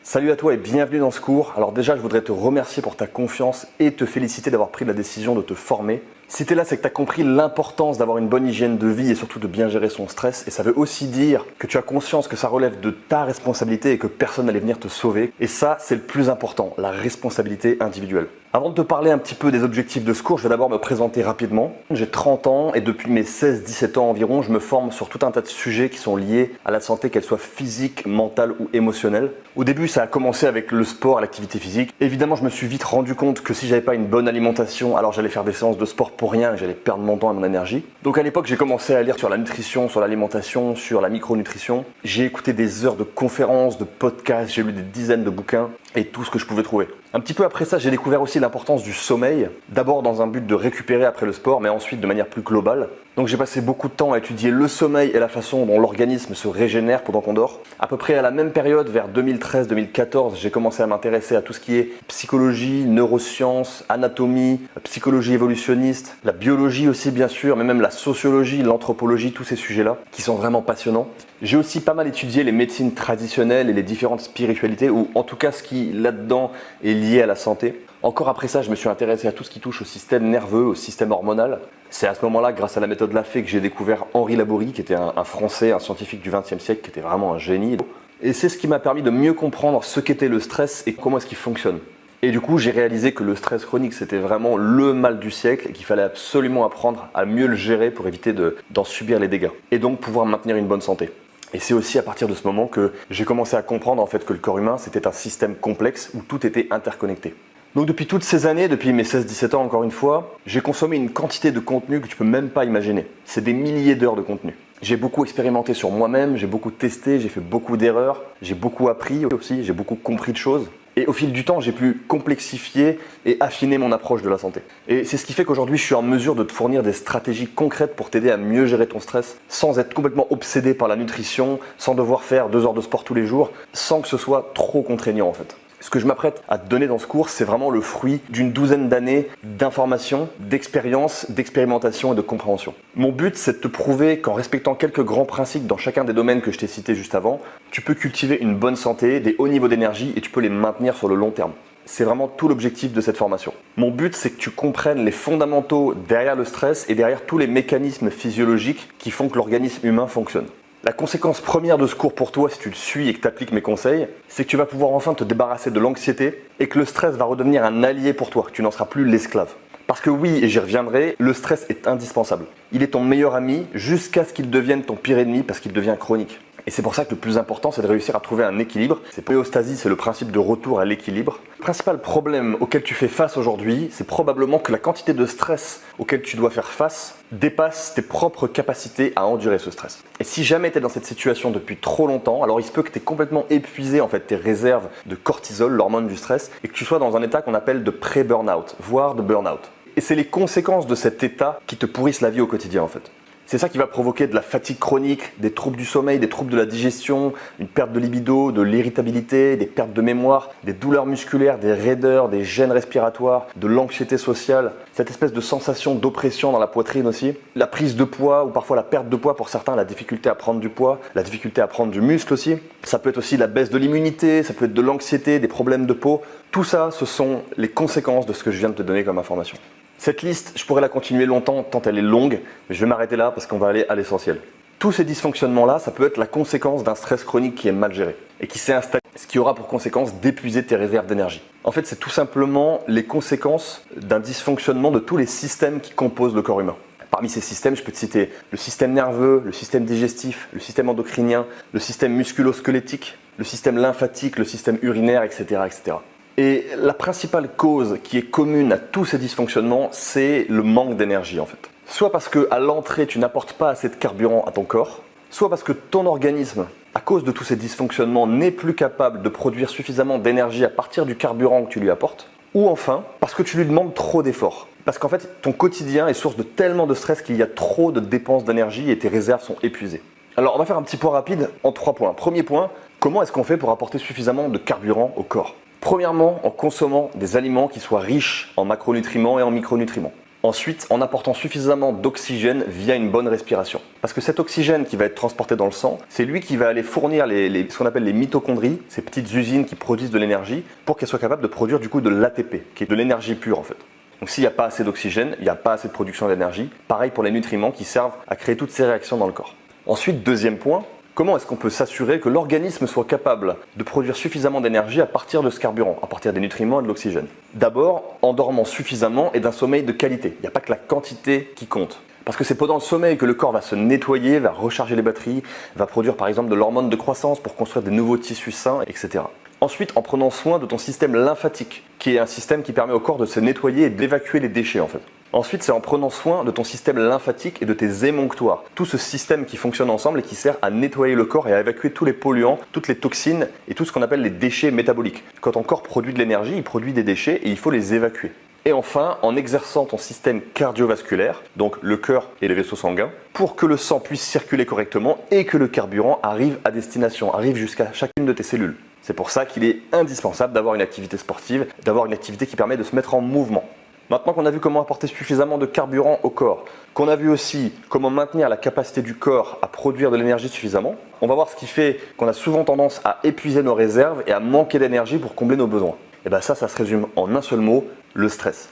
Salut à toi et bienvenue dans ce cours. Alors déjà, je voudrais te remercier pour ta confiance et te féliciter d'avoir pris la décision de te former. Si tu es là, c'est que tu as compris l'importance d'avoir une bonne hygiène de vie et surtout de bien gérer son stress. Et ça veut aussi dire que tu as conscience que ça relève de ta responsabilité et que personne n'allait venir te sauver. Et ça, c'est le plus important, la responsabilité individuelle. Avant de te parler un petit peu des objectifs de ce cours, je vais d'abord me présenter rapidement. J'ai 30 ans et depuis mes 16-17 ans environ, je me forme sur tout un tas de sujets qui sont liés à la santé, qu'elle soit physique, mentale ou émotionnelle. Au début, ça a commencé avec le sport, l'activité physique. Évidemment, je me suis vite rendu compte que si j'avais pas une bonne alimentation, alors j'allais faire des séances de sport pour rien et j'allais perdre mon temps et mon énergie. Donc à l'époque, j'ai commencé à lire sur la nutrition, sur l'alimentation, sur la micronutrition. J'ai écouté des heures de conférences, de podcasts, j'ai lu des dizaines de bouquins et tout ce que je pouvais trouver. Un petit peu après ça, j'ai découvert aussi l'importance du sommeil, d'abord dans un but de récupérer après le sport, mais ensuite de manière plus globale. Donc j'ai passé beaucoup de temps à étudier le sommeil et la façon dont l'organisme se régénère pendant qu'on dort. À peu près à la même période, vers 2013-2014, j'ai commencé à m'intéresser à tout ce qui est psychologie, neurosciences, anatomie, psychologie évolutionniste, la biologie aussi bien sûr, mais même la sociologie, l'anthropologie, tous ces sujets-là qui sont vraiment passionnants. J'ai aussi pas mal étudié les médecines traditionnelles et les différentes spiritualités, ou en tout cas ce qui là-dedans est lié à la santé. Encore après ça, je me suis intéressé à tout ce qui touche au système nerveux, au système hormonal. C'est à ce moment-là, grâce à la méthode Lafay, que j'ai découvert Henri Laborie, qui était un Français, un scientifique du XXe siècle, qui était vraiment un génie. Et c'est ce qui m'a permis de mieux comprendre ce qu'était le stress et comment est-ce qu'il fonctionne. Et du coup, j'ai réalisé que le stress chronique, c'était vraiment le mal du siècle et qu'il fallait absolument apprendre à mieux le gérer pour éviter d'en subir les dégâts. Et donc pouvoir maintenir une bonne santé. Et c'est aussi à partir de ce moment que j'ai commencé à comprendre en fait que le corps humain, c'était un système complexe où tout était interconnecté. Donc depuis toutes ces années, depuis mes 16-17 ans encore une fois, j'ai consommé une quantité de contenu que tu peux même pas imaginer. C'est des milliers d'heures de contenu. J'ai beaucoup expérimenté sur moi-même, j'ai beaucoup testé, j'ai fait beaucoup d'erreurs, j'ai beaucoup appris aussi, j'ai beaucoup compris de choses. Et au fil du temps, j'ai pu complexifier et affiner mon approche de la santé. Et c'est ce qui fait qu'aujourd'hui, je suis en mesure de te fournir des stratégies concrètes pour t'aider à mieux gérer ton stress, sans être complètement obsédé par la nutrition, sans devoir faire 2 heures de sport tous les jours, sans que ce soit trop contraignant en fait. Ce que je m'apprête à te donner dans ce cours, c'est vraiment le fruit d'une douzaine d'années d'information, d'expérience, d'expérimentation et de compréhension. Mon but, c'est de te prouver qu'en respectant quelques grands principes dans chacun des domaines que je t'ai cités juste avant, tu peux cultiver une bonne santé, des hauts niveaux d'énergie et tu peux les maintenir sur le long terme. C'est vraiment tout l'objectif de cette formation. Mon but, c'est que tu comprennes les fondamentaux derrière le stress et derrière tous les mécanismes physiologiques qui font que l'organisme humain fonctionne. La conséquence première de ce cours pour toi, si tu le suis et que tu appliques mes conseils, c'est que tu vas pouvoir enfin te débarrasser de l'anxiété et que le stress va redevenir un allié pour toi, que tu n'en seras plus l'esclave. Parce que oui, et j'y reviendrai, le stress est indispensable. Il est ton meilleur ami jusqu'à ce qu'il devienne ton pire ennemi parce qu'il devient chronique. Et c'est pour ça que le plus important, c'est de réussir à trouver un équilibre. C'est l'homéostasie, c'est le principe de retour à l'équilibre. Le principal problème auquel tu fais face aujourd'hui, c'est probablement que la quantité de stress auquel tu dois faire face dépasse tes propres capacités à endurer ce stress. Et si jamais tu es dans cette situation depuis trop longtemps, alors il se peut que tu aies complètement épuisé en fait tes réserves de cortisol, l'hormone du stress, et que tu sois dans un état qu'on appelle de pré-burnout, voire de burn-out. Et c'est les conséquences de cet état qui te pourrissent la vie au quotidien en fait. C'est ça qui va provoquer de la fatigue chronique, des troubles du sommeil, des troubles de la digestion, une perte de libido, de l'irritabilité, des pertes de mémoire, des douleurs musculaires, des raideurs, des gènes respiratoires, de l'anxiété sociale, cette espèce de sensation d'oppression dans la poitrine aussi, la prise de poids ou parfois la perte de poids pour certains, la difficulté à prendre du poids, la difficulté à prendre du muscle aussi. Ça peut être aussi la baisse de l'immunité, ça peut être de l'anxiété, des problèmes de peau. Tout ça, ce sont les conséquences de ce que je viens de te donner comme information. Cette liste, je pourrais la continuer longtemps tant elle est longue, mais je vais m'arrêter là parce qu'on va aller à l'essentiel. Tous ces dysfonctionnements-là, ça peut être la conséquence d'un stress chronique qui est mal géré et qui s'est installé, ce qui aura pour conséquence d'épuiser tes réserves d'énergie. En fait, c'est tout simplement les conséquences d'un dysfonctionnement de tous les systèmes qui composent le corps humain. Parmi ces systèmes, je peux te citer le système nerveux, le système digestif, le système endocrinien, le système musculo-squelettique, le système lymphatique, le système urinaire, etc., etc. Et la principale cause qui est commune à tous ces dysfonctionnements, c'est le manque d'énergie en fait. Soit parce qu'à l'entrée, tu n'apportes pas assez de carburant à ton corps, soit parce que ton organisme, à cause de tous ces dysfonctionnements, n'est plus capable de produire suffisamment d'énergie à partir du carburant que tu lui apportes, ou enfin, parce que tu lui demandes trop d'efforts. Parce qu'en fait, ton quotidien est source de tellement de stress qu'il y a trop de dépenses d'énergie et tes réserves sont épuisées. Alors, on va faire un petit point rapide en 3 points. Premier point, comment est-ce qu'on fait pour apporter suffisamment de carburant au corps ? Premièrement, en consommant des aliments qui soient riches en macronutriments et en micronutriments. Ensuite, en apportant suffisamment d'oxygène via une bonne respiration. Parce que cet oxygène qui va être transporté dans le sang, c'est lui qui va aller fournir ce qu'on appelle les mitochondries, ces petites usines qui produisent de l'énergie, pour qu'elles soient capables de produire du coup de l'ATP, qui est de l'énergie pure en fait. Donc s'il n'y a pas assez d'oxygène, il n'y a pas assez de production d'énergie. Pareil pour les nutriments qui servent à créer toutes ces réactions dans le corps. Ensuite, deuxième point, comment est-ce qu'on peut s'assurer que l'organisme soit capable de produire suffisamment d'énergie à partir de ce carburant, à partir des nutriments et de l'oxygène? D'abord, en dormant suffisamment et d'un sommeil de qualité. Il n'y a pas que la quantité qui compte. Parce que c'est pendant le sommeil que le corps va se nettoyer, va recharger les batteries, va produire par exemple de l'hormone de croissance pour construire des nouveaux tissus sains, etc. Ensuite, en prenant soin de ton système lymphatique, qui est un système qui permet au corps de se nettoyer et d'évacuer les déchets en fait. Ensuite, c'est en prenant soin de ton système lymphatique et de tes émonctoires. Tout ce système qui fonctionne ensemble et qui sert à nettoyer le corps et à évacuer tous les polluants, toutes les toxines et tout ce qu'on appelle les déchets métaboliques. Quand ton corps produit de l'énergie, il produit des déchets et il faut les évacuer. Et enfin, en exerçant ton système cardiovasculaire, donc le cœur et les vaisseaux sanguins, pour que le sang puisse circuler correctement et que le carburant arrive à destination, arrive jusqu'à chacune de tes cellules. C'est pour ça qu'il est indispensable d'avoir une activité sportive, d'avoir une activité qui permet de se mettre en mouvement. Maintenant qu'on a vu comment apporter suffisamment de carburant au corps, qu'on a vu aussi comment maintenir la capacité du corps à produire de l'énergie suffisamment, on va voir ce qui fait qu'on a souvent tendance à épuiser nos réserves et à manquer d'énergie pour combler nos besoins. Et bien ça se résume en un seul mot, le stress.